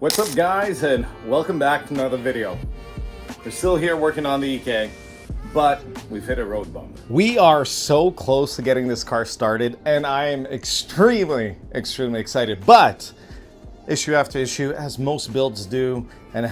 What's up guys, and welcome back to another video. We're still here working on the EK, but we've hit a road bump. We are so close to getting this car started, and I am extremely excited. But issue after issue, as most builds do and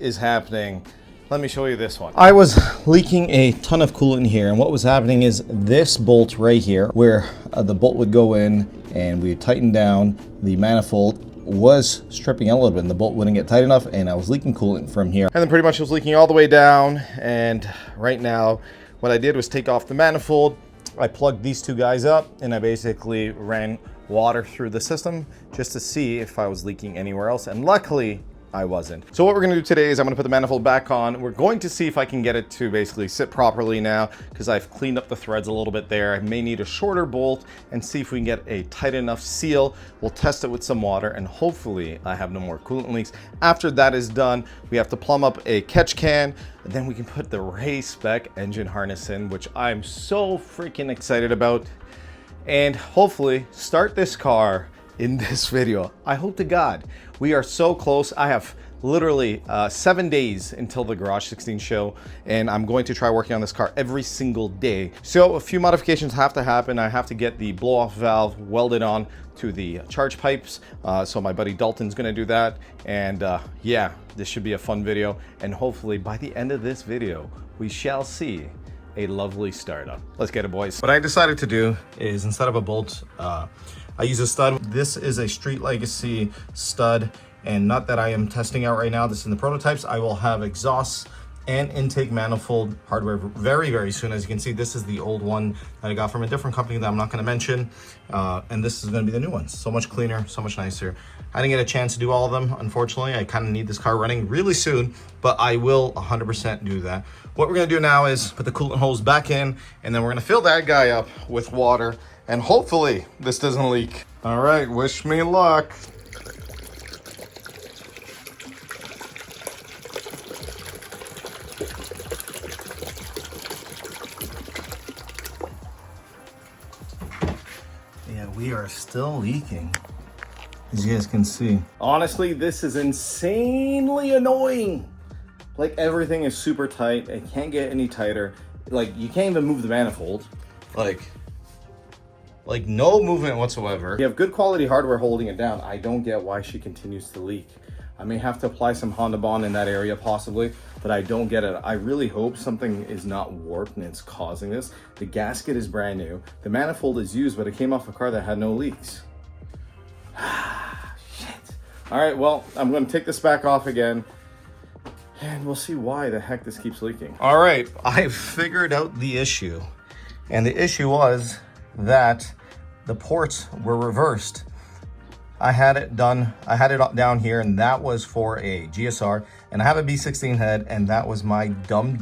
is happening. Let me show you this one. I was leaking a ton of coolant in here, and what was happening is this bolt right here, where the bolt would go in and we tighten down the manifold, was stripping a little bit and the bolt wouldn't get tight enough, and I was leaking coolant from here. And then pretty much it was leaking all the way down, and right now what I did was take off the manifold. I plugged these two guys up and I basically ran water through the system just to see if I was leaking anywhere else, and luckily I wasn't. So what we're gonna do today is I'm gonna put the manifold back on. We're going to see if I can get it to basically sit properly now, because I've cleaned up the threads a little bit there. I may need a shorter bolt and see if we can get a tight enough seal. We'll test it with some water and hopefully I have no more coolant leaks. After that is done, we have to plumb up a catch can, and then we can put the race spec engine harness in, which I'm so freaking excited about, and hopefully start this car in this video. I hope to God. We are so close. I have literally 7 days until the Garage 16 show, and I'm going to try working on this car every single day. So a few modifications have to happen. I have to get the blow-off valve welded on to the charge pipes. So my buddy Dalton's gonna do that. And yeah, this should be a fun video. And hopefully by the end of this video, we shall see a lovely startup. Let's get it, boys. What I decided to do is, instead of a bolt, I use a stud. This is a Street Legacy stud, and not that I am testing out right now. This is in the prototypes. I will have exhausts and intake manifold hardware very soon. As you can see, this is the old one that I got from a different company that I'm not gonna mention. And this is gonna be the new one. So much cleaner, so much nicer. I didn't get a chance to do all of them, unfortunately. I kind of need this car running really soon, but I will 100% do that. What we're gonna do now is put the coolant hose back in, and then we're gonna fill that guy up with water, and hopefully this doesn't leak. All right, wish me luck. Yeah, we are still leaking, as you guys can see. Honestly, this is insanely annoying. Like, everything is super tight. It can't get any tighter. Like, you can't even move the manifold. Like no movement whatsoever. You have good quality hardware holding it down. I don't get why she continues to leak. I may have to apply some Honda Bond in that area possibly, but I don't get it. I really hope something is not warped and it's causing this. The gasket is brand new. The manifold is used, but it came off a car that had no leaks. Shit. All right, well, I'm gonna take this back off again, and we'll see why the heck this keeps leaking. All right, I figured out the issue. And the issue was that the ports were reversed. I had it done, I had it down here, and that was for a GSR, and I have a B16 head, and that was my dumb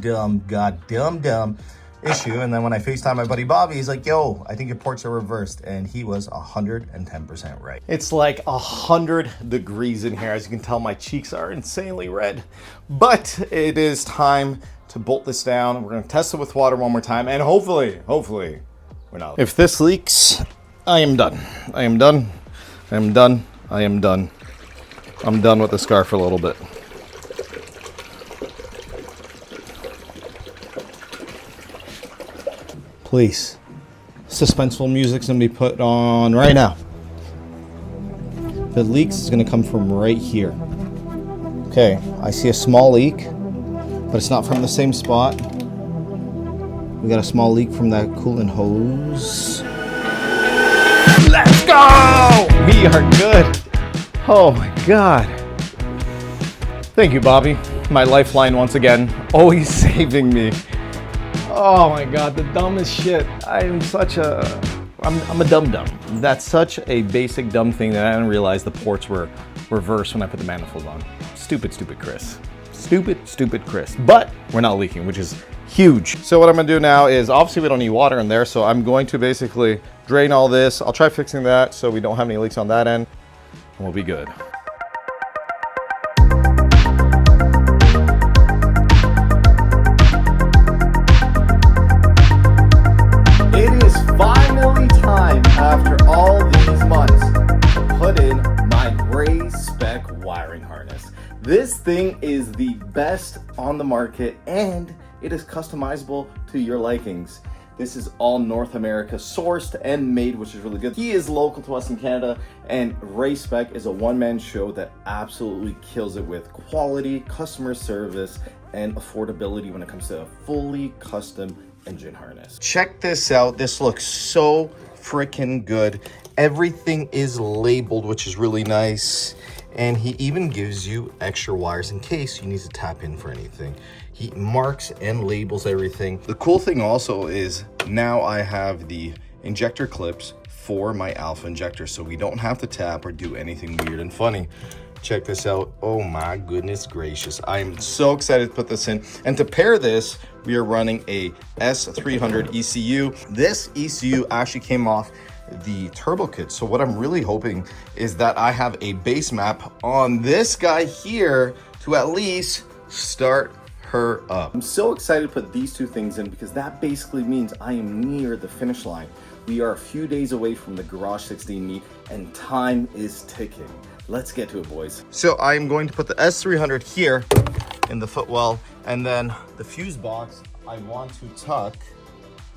issue. And then when I FaceTime my buddy Bobby, he's like, yo, I think your ports are reversed, and he was 110% right. It's like 100 degrees in here. As you can tell, my cheeks are insanely red, but it is time to bolt this down. We're gonna test it with water one more time, and hopefully we're not. If this leaks, I am done. I am done. I am done. I am done. I'm done with this car for a little bit. Please. Suspenseful music's gonna be put on right now. If it leaks, it's gonna come from right here. Okay, I see a small leak, but it's not from the same spot. We got a small leak from that coolant hose. Let's go! We are good. Oh my God. Thank you, Bobby. My lifeline once again, always saving me. Oh my God, the dumbest shit. I'm a dum-dum. That's such a basic dumb thing that I didn't realize the ports were reversed when I put the manifold on. Stupid Chris. stupid crisp. But we're not leaking, which is huge. So what I'm gonna do now is, obviously we don't need water in there, so I'm going to basically drain all this. I'll try fixing that so we don't have any leaks on that end, and we'll be good. It is finally time, after all these months, to put in my gray spec wiring harness. This thing is the best on the market, and it is customizable to your likings. This is all North America sourced and made, which is really good. He is local to us in Canada, and Ray Spec is a one-man show that absolutely kills it with quality, customer service, and affordability when it comes to a fully custom engine harness. Check this out. This looks so freaking good. Everything is labeled, which is really nice. And he even gives you extra wires in case you need to tap in for anything. He marks and labels everything. The cool thing also is now I have the injector clips for my alpha injector, so we don't have to tap or do anything weird and funny. Check this out. Oh my goodness gracious. I'm so excited to put this in. And to pair this, we are running a S300 ECU. This ECU actually came off the turbo kit. So what I'm really hoping is that I have a base map on this guy here to at least start her up. I'm so excited to put these two things in because that basically means I am near the finish line. We are a few days away from the Garage 16 meet and time is ticking. Let's get to it, boys. So I'm going to put the S300 here in the footwell, and then the fuse box I want to tuck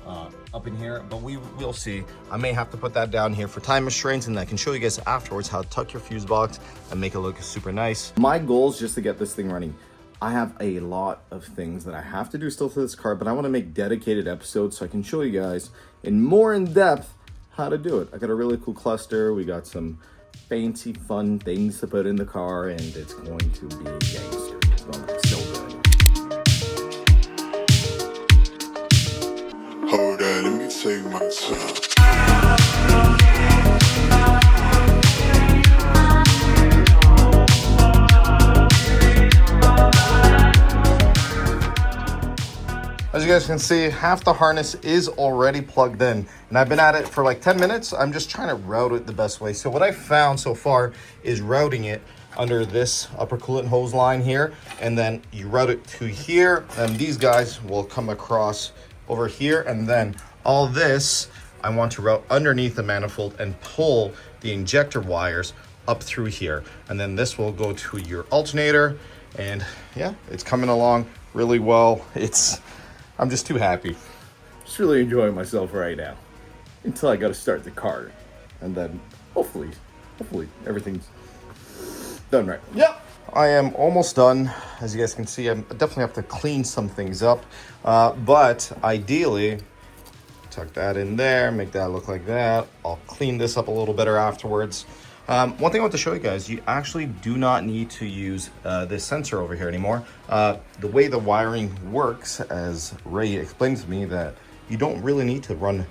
up in here, but we'll see. I may have to put that down here for time restraints, and I can show you guys afterwards how to tuck your fuse box and make it look super nice. My goal is just to get this thing running. I have a lot of things that I have to do still to this car, but I want to make dedicated episodes so I can show you guys in more in depth how to do it. I got a really cool cluster. We got some fancy fun things to put in the car, and it's going to be gangster. It's going to be so good. Hold on, let me take my time. As you guys can see, half the harness is already plugged in, and I've been at it for like 10 minutes. I'm just trying to route it the best way. So what I've found so far is routing it under this upper coolant hose line here, and then you route it to here, and these guys will come across over here, and then all this I want to route underneath the manifold and pull the injector wires up through here, and then this will go to your alternator. And yeah, it's coming along really well. I'm just too happy. Just really enjoying myself right now until I got to start the car, and then hopefully everything's done right. Yep, I am almost done. As you guys can see, I definitely have to clean some things up, but ideally tuck that in there, make that look like that. I'll clean this up a little better afterwards. One thing I want to show you guys, you actually do not need to use this sensor over here anymore. The way the wiring works, as Ray explained to me, that you don't really need to run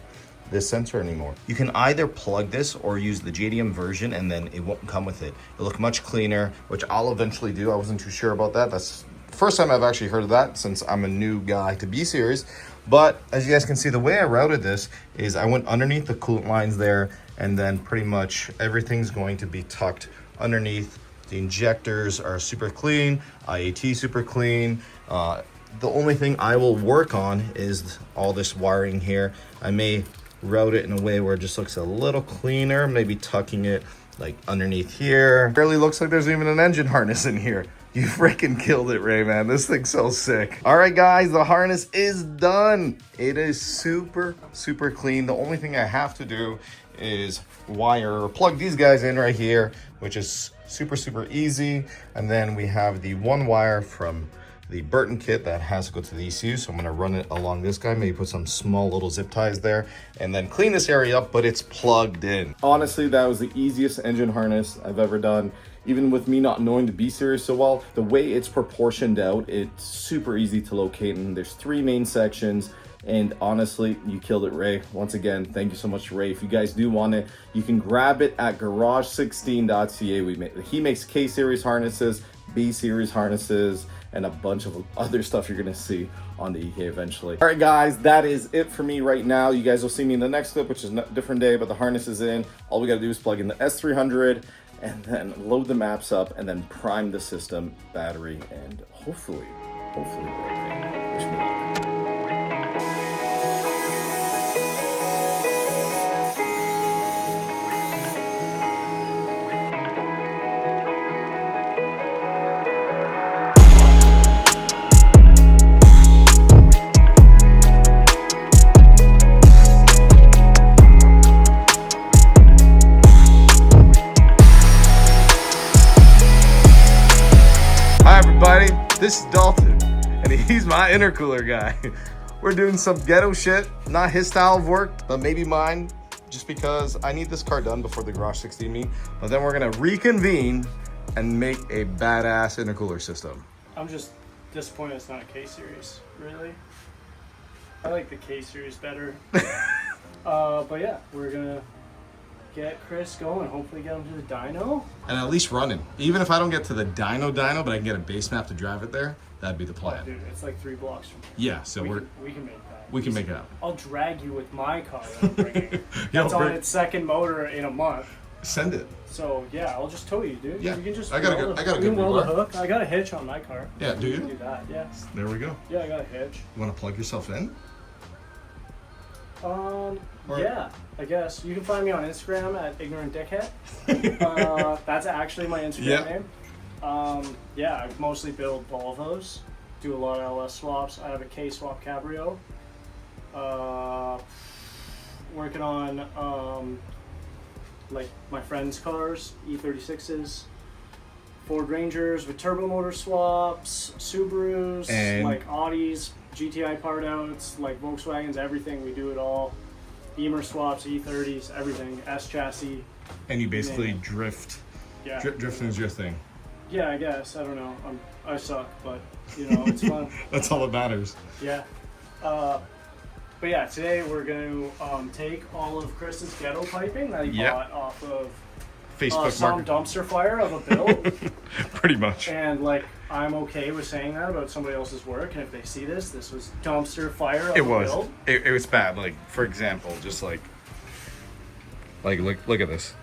this sensor anymore. You can either plug this or use the JDM version, and then it won't come with it. It'll look much cleaner, which I'll eventually do. I wasn't too sure about that. That's the first time I've actually heard of that since I'm a new guy to B-Series. But as you guys can see, the way I routed this is I went underneath the coolant lines there, and then pretty much everything's going to be tucked underneath. The injectors are super clean, IAT super clean. The only thing I will work on is all this wiring here. I may route it in a way where it just looks a little cleaner, maybe tucking it like underneath here. Barely looks like there's even an engine harness in here. You freaking killed it, Ray, man. This thing's so sick. All right, guys, the harness is done. It is super clean. The only thing I have to do is wire or plug these guys in right here, which is super easy. And then we have the one wire from the Burton kit that has to go to the ECU. So I'm gonna run it along this guy, maybe put some small little zip ties there, and then clean this area up, but it's plugged in. Honestly, that was the easiest engine harness I've ever done. Even with me not knowing the B-Series so well, the way it's proportioned out, it's super easy to locate. And there's 3 main sections. And honestly, you killed it, Ray. Once again, thank you so much, Ray. If you guys do want it, you can grab it at garage16.ca. He makes K-Series harnesses, B-Series harnesses, and a bunch of other stuff you're gonna see on the EK eventually. All right, guys, that is it for me right now. You guys will see me in the next clip, which is a different day, but the harness is in. All we gotta do is plug in the S300 and then load the maps up and then prime the system, battery, and hopefully we're okay. Wish me luck. This is Dalton, and he's my intercooler guy. We're doing some ghetto shit, not his style of work, but maybe mine, just because I need this car done before the Garage 16 meet. But then we're gonna reconvene and make a badass intercooler system. I'm just disappointed it's not a K-Series, really. I like the K-Series better. But yeah, we're gonna get Chris going, hopefully get him to the dyno. And at least running. Even if I don't get to the dyno, but I can get a base map to drive it there, that'd be the plan. Oh, dude, it's like 3 blocks from here. Yeah, so we can make that. We can make it happen. I'll drag you with my car that I'm bringing. That's on its second motor in a month. Send it. So yeah, I'll just tow you, dude. Yeah, you can just I got a good weld a hook. I got a hitch on my car. Yeah, do you? Do that, yeah. There we go. Yeah, I got a hitch. You want to plug yourself in? Yeah, I guess. You can find me on Instagram at Ignorant Dickhead. That's actually my Instagram name. Yeah, I mostly build Volvos, do a lot of LS swaps. I have a K-swap Cabrio. Working on like my friends' cars, E36s, Ford Rangers with turbo motor swaps, Subarus, and like Audis, GTI part outs, like Volkswagens, everything. We do it all. Beamer swaps, E30s, everything. S chassis. And you basically drift. Yeah. Drifting is your thing. Yeah, I guess. I don't know. I suck, but you know, it's fun. That's all that matters. Yeah. But yeah, today we're going to take all of Chris's ghetto piping that he bought off of Facebook some dumpster fire of a build. Pretty much. And like, I'm okay with saying that about somebody else's work, and if they see this was dumpster fire of a build. It was bad. Like, for example, just like look at this.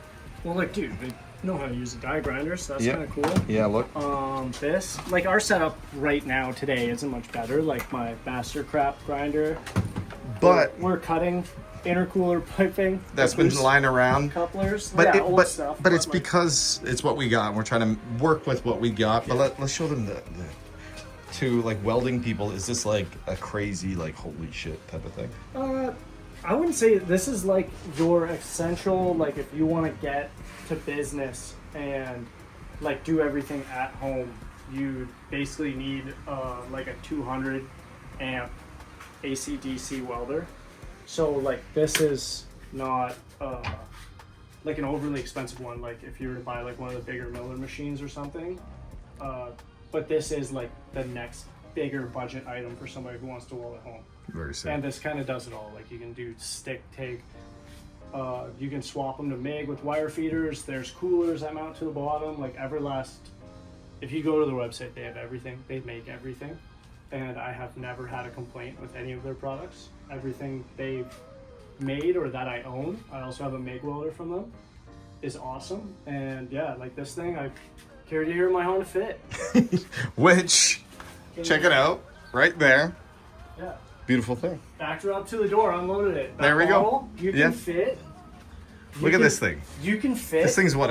Well, like, dude, we know how to use a die grinder, so that's kind of cool. Yeah, look. This, like, our setup right now today isn't much better. Like my master crap grinder. But we're cutting intercooler piping that's been lying around, couplers, but yeah, old stuff, but it's like, because it's what we got and we're trying to work with what we got. Yeah. But let's show them the to like welding people. Is this like a crazy, like, holy shit type of thing? I wouldn't say this is like your essential, like, if you want to get to business and like do everything at home, you basically need like a 200 amp AC/DC welder. So like, this is not like an overly expensive one, like if you were to buy like one of the bigger Miller machines or something. But this is like the next bigger budget item for somebody who wants to weld at home. Very sick. And this kind of does it all. Like, you can do stick, TIG. You can swap them to MIG with wire feeders. There's coolers that mount to the bottom. Like Everlast, if you go to their website, they have everything. They make everything. And I have never had a complaint with any of their products. Everything they've made or that I own, I also have a MIG welder from them, is awesome. And yeah, like this thing, I carried it here in my Honda Fit. Which, check it out, right there. Yeah. Beautiful thing. Backed her up to the door, unloaded it. There we go. You can fit. Look at this thing. You can fit. This thing's what,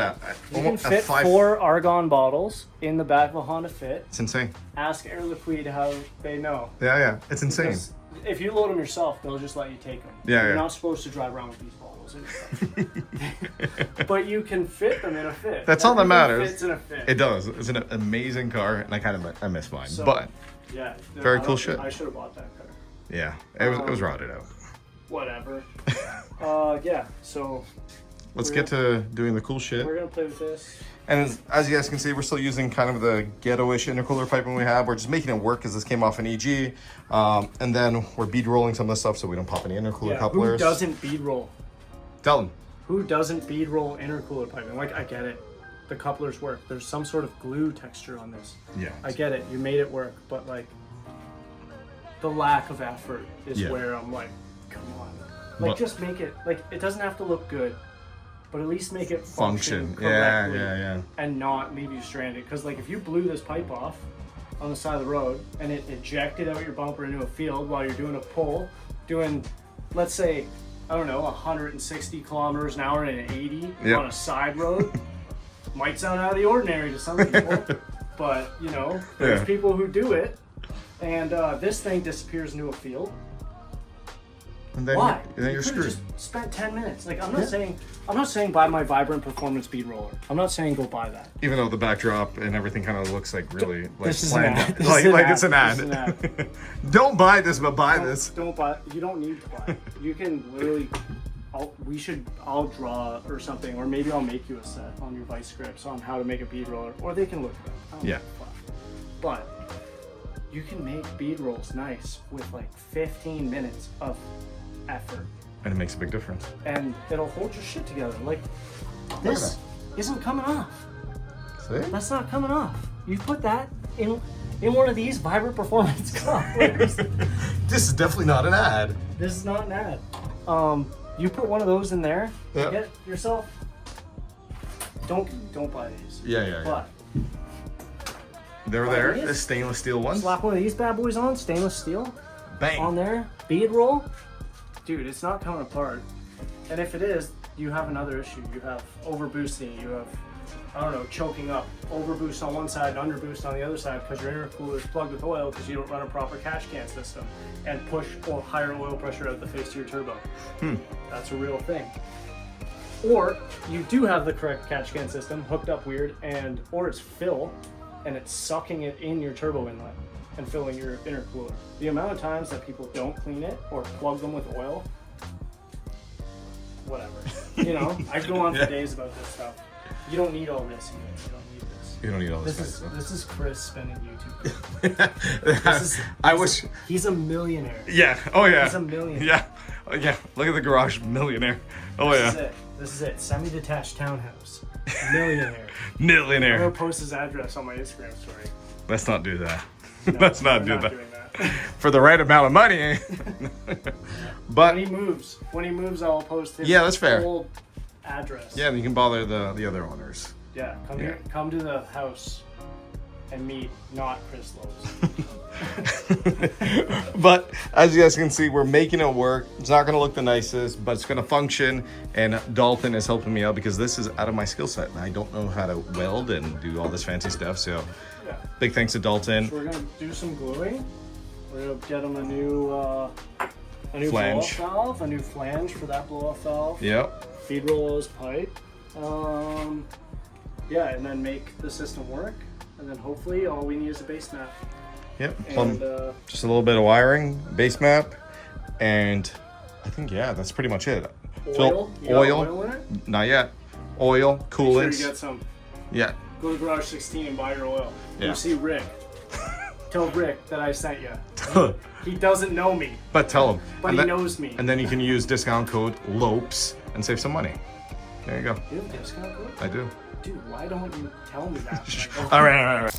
you can fit 4 argon bottles in the back of a Honda Fit. It's insane. Ask Air Liquide how they know. Yeah, it's insane. Because if you load them yourself, they'll just let you take them. Yeah, You're not supposed to drive around with these bottles in But you can fit them in a Fit. That's all that matters. Fits in a Fit. It does. It's an amazing car, and I miss mine. So, but yeah, very cool shit. I should have bought that car. Yeah, it was rotted out. Whatever. Yeah. So let's get to doing the cool shit. We're gonna play with this. And as you guys can see, we're still using kind of the ghetto-ish intercooler piping we have. We're just making it work because this came off an EG. And then we're bead rolling some of this stuff so we don't pop any intercooler couplers. Who doesn't bead roll? Tell them. Who doesn't bead roll intercooler piping? Like, I get it. the couplers work. There's some sort of glue texture on this. Yeah. I get it. You made it work, but like the lack of effort is where I'm like, come on. Like just make it, like it doesn't have to look good, but at least make it function correctly and not leave you stranded. Because like if you blew this pipe off on the side of the road and it ejected out your bumper into a field while you're doing a pull, doing, let's say, I don't know, 160 kilometers an hour and an 80 on a side road, might sound out of the ordinary to some people, but you know, there's people who do it, and this thing disappears into a field. And then Why? And then you're screwed. Just spent 10 minutes. Like I'm not saying buy my Vibrant Performance Bead Roller. I'm not saying go buy that. Even though the backdrop and everything kind of looks like really like This is planned an ad. out. This Like is an it's an ad. Don't buy this, but buy this. Don't buy. You don't need to buy it. You can literally. I'll draw or something, or maybe I'll make you a set on your vice grips on how to make a bead roller, or they can look at it. Yeah. But you can make bead rolls nice with like 15 minutes of effort. And it makes a big difference. And it'll hold your shit together. Like this isn't coming off. See? That's not coming off. You put that in one of these Vibrant Performance couplers. This is definitely not an ad. This is not an ad. You put one of those in there. Yep. Get yourself. Don't buy these. Yeah. But They're there. The stainless steel ones. slap one of these bad boys on, stainless steel, Bang. on there, bead roll. Dude, it's not coming apart. And if it is, you have another issue. You have overboosting. You have, I don't know, choking up. Overboost on one side and underboost on the other side because your intercooler is plugged with oil because you don't run a proper catch can system and push higher oil pressure out the face to your turbo. That's a real thing. Or you do have the correct catch can system hooked up weird, or it's fill and it's sucking it in your turbo inlet and filling your intercooler. The amount of times that people don't clean it or plug them with oil, whatever. You know, I go on for days about this stuff. You don't need all this, you guys. You don't need this. You don't need all this. This is Chris spending YouTube. I wish. He's a millionaire. Yeah. Oh yeah. He's a millionaire. Yeah. Oh yeah. Look at the garage, millionaire. Oh yeah. This is it. Semi-detached townhouse. Millionaire. Millionaire. I'm gonna post his address on my Instagram story. Let's not do that. No, Let's not we're do that. doing that. For the right amount of money. But when he moves, I'll post his that's fair. old address. Yeah, you can bother the other owners. Yeah, come to the house and meet not Chris Lowpes. But as you guys can see, we're making it work. It's not gonna look the nicest, but it's gonna function. And Dalton is helping me out because this is out of my skill set and I don't know how to weld and do all this fancy stuff. So big thanks to Dalton. So we're gonna do some gluing. We're gonna get him a new Flange. blow-off valve, a new flange for that blow-off valve. Yep. Bead roll hose pipe. Yeah, and then make the system work. And then hopefully all we need is a base map. Yep. And Just a little bit of wiring, base map, and I think that's pretty much it. oil. You got oil in it? Not yet. Oil, Make coolants. sure you get some. Yeah. Go to Garage 16 and buy your oil. Yeah. Go see Rick. Tell Rick that I sent you. He doesn't know me, But tell him. but he knows me. And then you can use discount code Lowpes and save some money. There you go. You have a discount code? I do. Dude, why don't you tell me that? All right.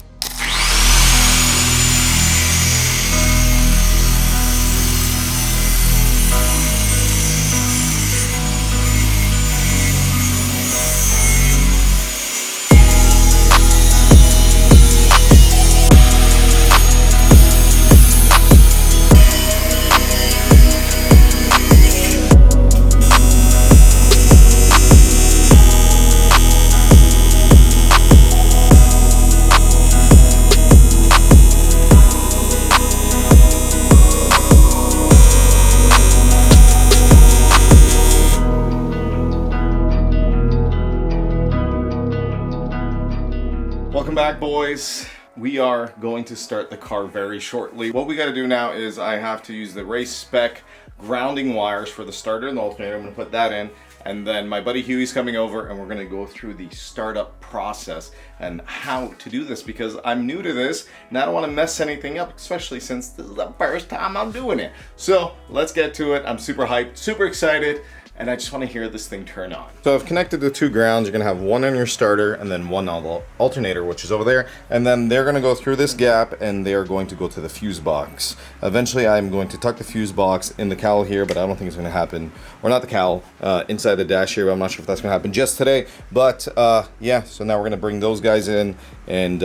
Welcome back, boys. We are going to start the car very shortly. What we got to do now is I have to use the race spec grounding wires for the starter and the alternator. I'm going to put that in, and then my buddy Huey's coming over and we're going to go through the startup process and how to do this because I'm new to this and I don't want to mess anything up, especially since this is the first time I'm doing it. So let's get to it. I'm super hyped, super excited, and I just want to hear this thing turn on. So I've connected the 2 grounds. You're going to have one on your starter and then one on the alternator, which is over there. And then they're going to go through this gap and they're going to go to the fuse box. Eventually I'm going to tuck the fuse box in the cowl here, but I don't think it's going to happen. Or not the cowl, inside the dash here. I'm not sure if that's going to happen just today. But yeah, so now we're going to bring those guys in and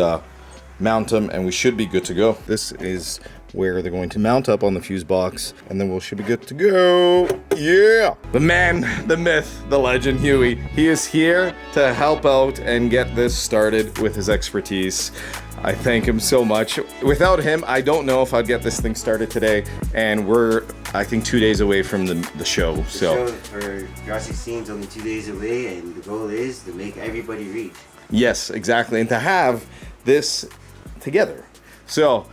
mount them, and we should be good to go. This is where they're going to mount up on the fuse box, and then we should be good to go. Yeah! The man, the myth, the legend, Huey. He is here to help out and get this started with his expertise. I thank him so much. Without him, I don't know if I'd get this thing started today, and we're, I think, 2 days away from the show. The so show for R16 is only 2 days away, and the goal is to make everybody reach. yes, exactly, and to have this together. So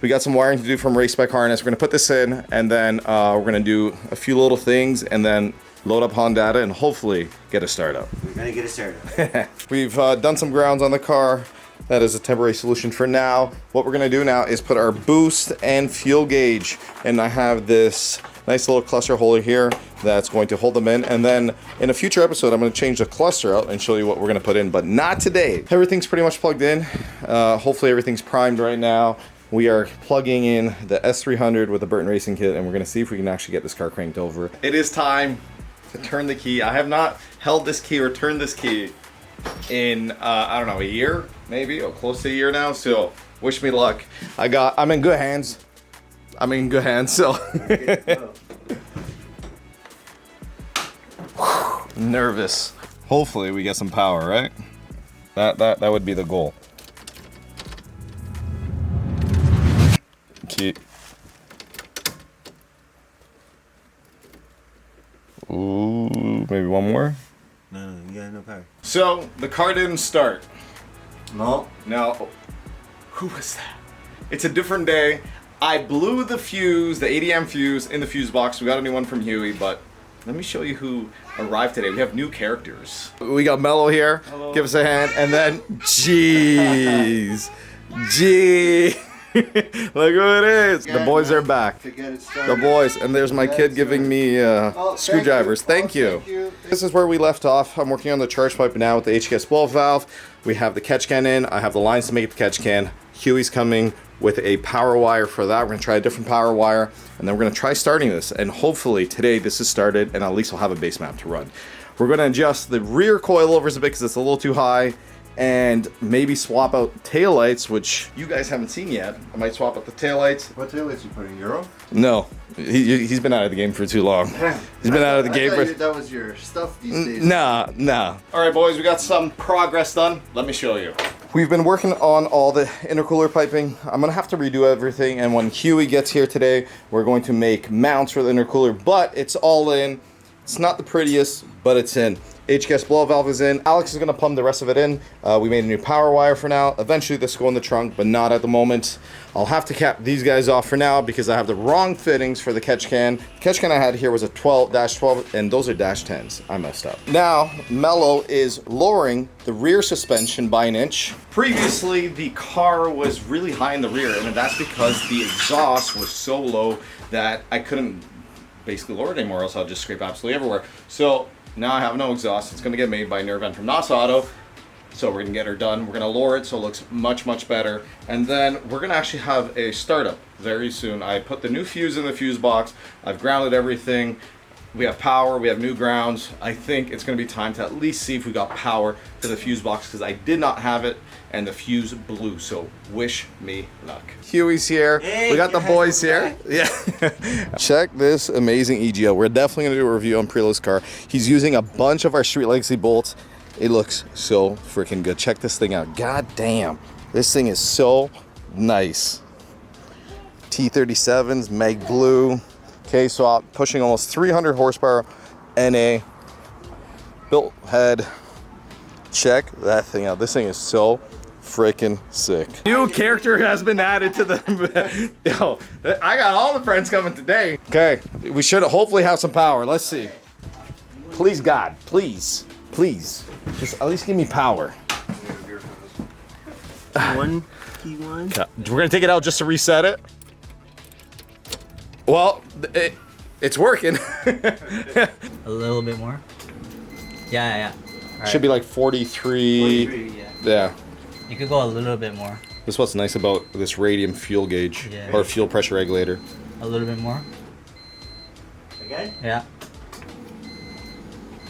we got some wiring to do from race spec harness. We're gonna put this in, and then we're gonna do a few little things, and then load up Honda and hopefully get a start up. We're gonna get a start up. We've done some grounds on the car. That is a temporary solution for now. What we're gonna do now is put our boost and fuel gauge, and I have this nice little cluster holder here that's going to hold them in, and then in a future episode I'm going to change the cluster out and show you what we're going to put in, but not today. Everything's pretty much plugged in. Hopefully everything's primed right now. We are plugging in the S300 with the Burton Racing kit, and we're going to see if we can actually get this car cranked over. It is time to turn the key. I have not held this key or turned this key in I don't know, a year maybe, or close to a year now, so wish me luck. I'm in good hands. So nervous. Hopefully we get some power, right? That would be the goal. Key. Ooh, maybe one more. No, you got no power. So the car didn't start. No. No. Who was that? It's a different day. I blew the fuse, the 80 amp fuse, in the fuse box. We got a new one from Huey, but let me show you who arrived today. We have new characters. We got Mello here. Hello. Give us a hand. And then, jeez. Look who it is. The boys are back. The boys. And there's my kid giving me screwdrivers. Thank you. This is where we left off. I'm working on the charge pipe now with the HKS blow valve. We have the catch can in. I have the lines to make the catch can. Huey's coming with a power wire for that. We're gonna try a different power wire, and then we're gonna try starting this, and hopefully today this is started and at least I'll have a base map to run. We're gonna adjust the rear coilovers a bit because it's a little too high, and maybe swap out taillights, which you guys haven't seen yet. I might swap out the taillights. What taillights you putting? Euro? No, he's been out of the game for too long. He's been out of the game for... That was your stuff these days. Nah. All right, boys, we got some progress done. Let me show you. We've been working on all the intercooler piping. I'm gonna have to redo everything, and when Huey gets here today, we're going to make mounts for the intercooler, but it's all in. It's not the prettiest, but it's in. HKS blow valve is in. Alex is gonna pump the rest of it in. We made a new power wire for now. Eventually this will go in the trunk, but not at the moment. I'll have to cap these guys off for now because I have the wrong fittings for the catch can. The catch can I had here was a 12-12, and those are -10s. I messed up. Now, Mello is lowering the rear suspension by 1 inch. Previously, the car was really high in the rear, and that's because the exhaust was so low that I couldn't basically lower it anymore, else I'll just scrape absolutely everywhere. So now I have no exhaust. It's going to get made by Nervan from NOS Auto. So we're going to get her done. We're going to lower it so it looks much, much better. And then we're going to actually have a startup very soon. I put the new fuse in the fuse box. I've grounded everything. We have power. We have new grounds. I think it's going to be time to at least see if we got power to the fuse box because I did not have it and the fuse blew. So wish me luck. Huey's here. Hey, we got the boys here. Yeah. Check this amazing EGL. We're definitely going to do a review on Prelo's car. He's using a bunch of our Street Legacy bolts. It looks so freaking good. Check this thing out. God damn. This thing is so nice. T37s, Meg Blue, K-swap, pushing almost 300 horsepower, NA, built head. Check that thing out. This thing is so freaking sick. New character has been added to the... Yo, I got all the friends coming today. Okay, we should hopefully have some power. Let's see. Please, God, please. Please, just at least give me power. Key one. We're gonna take it out just to reset it. Well, It's working. A little bit more. Yeah. All right. Should be like 43. 43, yeah. Yeah. You could go a little bit more. This is what's nice about this radium fuel gauge or fuel pressure regulator. A little bit more. Again? Yeah.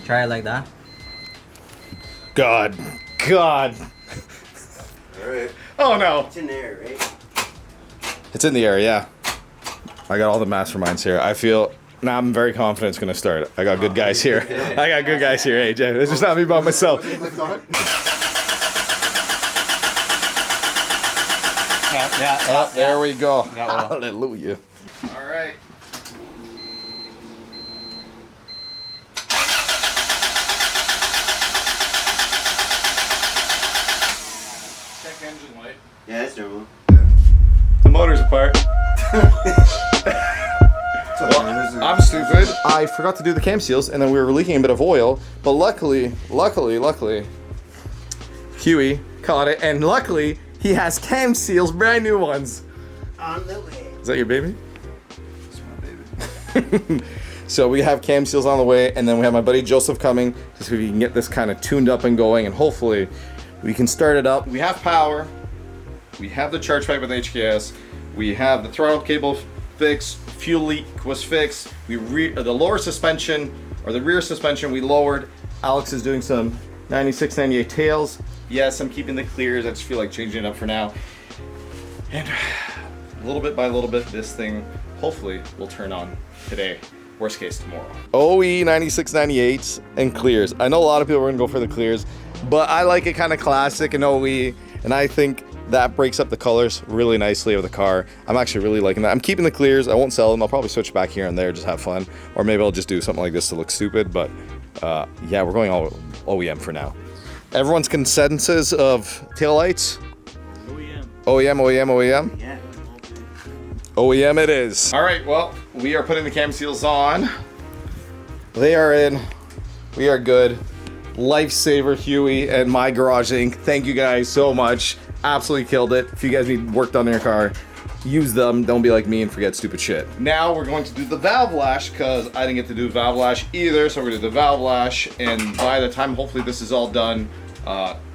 Try it like that. God. Alright. Oh no. It's in there, right? It's in the air, yeah. I got all the masterminds here. I feel now I'm very confident it's gonna start. I got good guys here. I got good guys here, AJ. It's just not me by myself. Yeah. There we go. Got one. Hallelujah. All right. Check engine light. Yeah, that's normal. The motor's apart. Well, I'm stupid. I forgot to do the cam seals, and then we were leaking a bit of oil. But luckily, Huey caught it, and luckily he has cam seals, brand new ones. On the way. Is that your baby? It's my baby. So we have cam seals on the way, and then we have my buddy Joseph coming to see if we can get this kind of tuned up and going, and hopefully we can start it up. We have power. We have the charge pipe with HKS. We have the throttle cable fixed. Fuel leak was fixed. The lower suspension, or the rear suspension, we lowered. Alex is doing some 96, 98 tails. Yes, I'm keeping the clears. I just feel like changing it up for now. And little bit by little bit, this thing hopefully will turn on today. Worst case, tomorrow. OE 96, 98s and clears. I know a lot of people are gonna go for the clears, but I like it kind of classic and OE, and I think that breaks up the colors really nicely of the car. I'm actually really liking that. I'm keeping the clears. I won't sell them. I'll probably switch back here and there, just have fun. Or maybe I'll just do something like this to look stupid, but yeah, we're going all OEM for now. Everyone's consensus of taillights? OEM. Yeah. OEM it is. All right, well, we are putting the cam seals on. They are in. We are good. Lifesaver Huey and My Garage Inc. Thank you guys so much. Absolutely killed it. If you guys need work done on your car, use them. Don't be like me and forget stupid shit. Now we're going to do the valve lash because I didn't get to do valve lash either. So we're gonna do the valve lash, and by the time hopefully this is all done,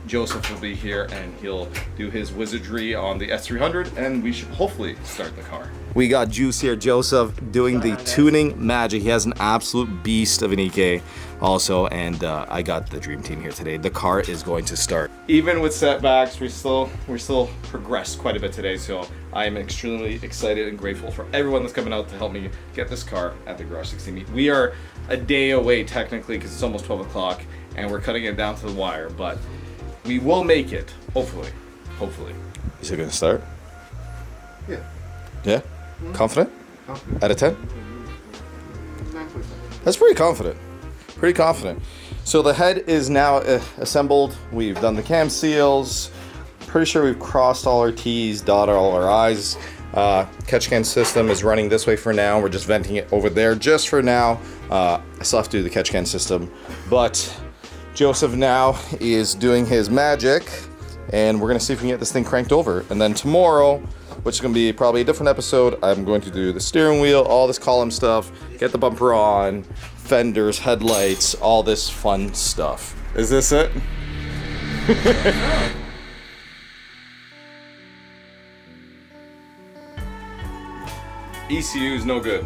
Joseph will be here and he'll do his wizardry on the S300, and we should hopefully start the car. We got Juice here, Joseph, doing the tuning magic. He has an absolute beast of an EK also, and I got the dream team here today. The car is going to start. Even with setbacks, we still progressed quite a bit today, so I am extremely excited and grateful for everyone that's coming out to help me get this car at the Garage 60 meet. We are a day away technically because it's almost 12 o'clock and we're cutting it down to the wire, but we will make it, hopefully. Is it gonna start? Yeah. Yeah? Confident? Confident. Out of 10? 9.5. That's pretty confident. So the head is now assembled. We've done the cam seals. Pretty sure we've crossed all our T's, dotted all our I's. Catch can system is running this way for now. We're just venting it over there just for now. I still have to do the catch can system, but Joseph now is doing his magic, and we're gonna see if we can get this thing cranked over. And then tomorrow, which is gonna be probably a different episode, I'm going to do the steering wheel, all this column stuff, get the bumper on, fenders, headlights, all this fun stuff. Is this it? ECU is no good.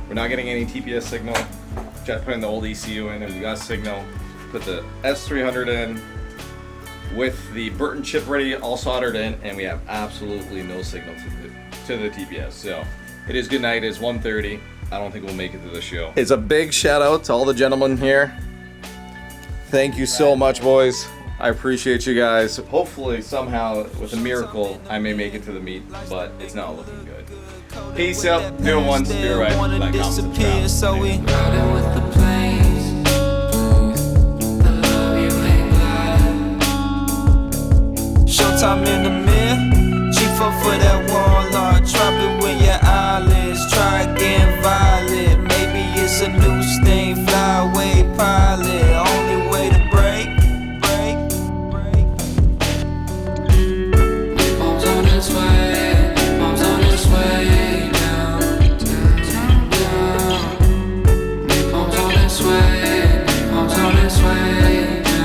We're not getting any TPS signal. Just putting the old ECU in, and we got signal. Put the S300 in with the Burton chip ready, all soldered in, and we have absolutely no signal to the TPS. So it is good night. It is 1:30. I don't think we'll make it to the show. It's a big shout out to all the gentlemen here. Thank you so much, boys. I appreciate you guys. Hopefully, somehow, with a miracle, I may make it to the meet, but it's not looking good. Peace out. New ones. Be right back. Showtime in the mirror, chief up for that wall art. Drop it with your eyelids, try again, violet. Maybe it's a new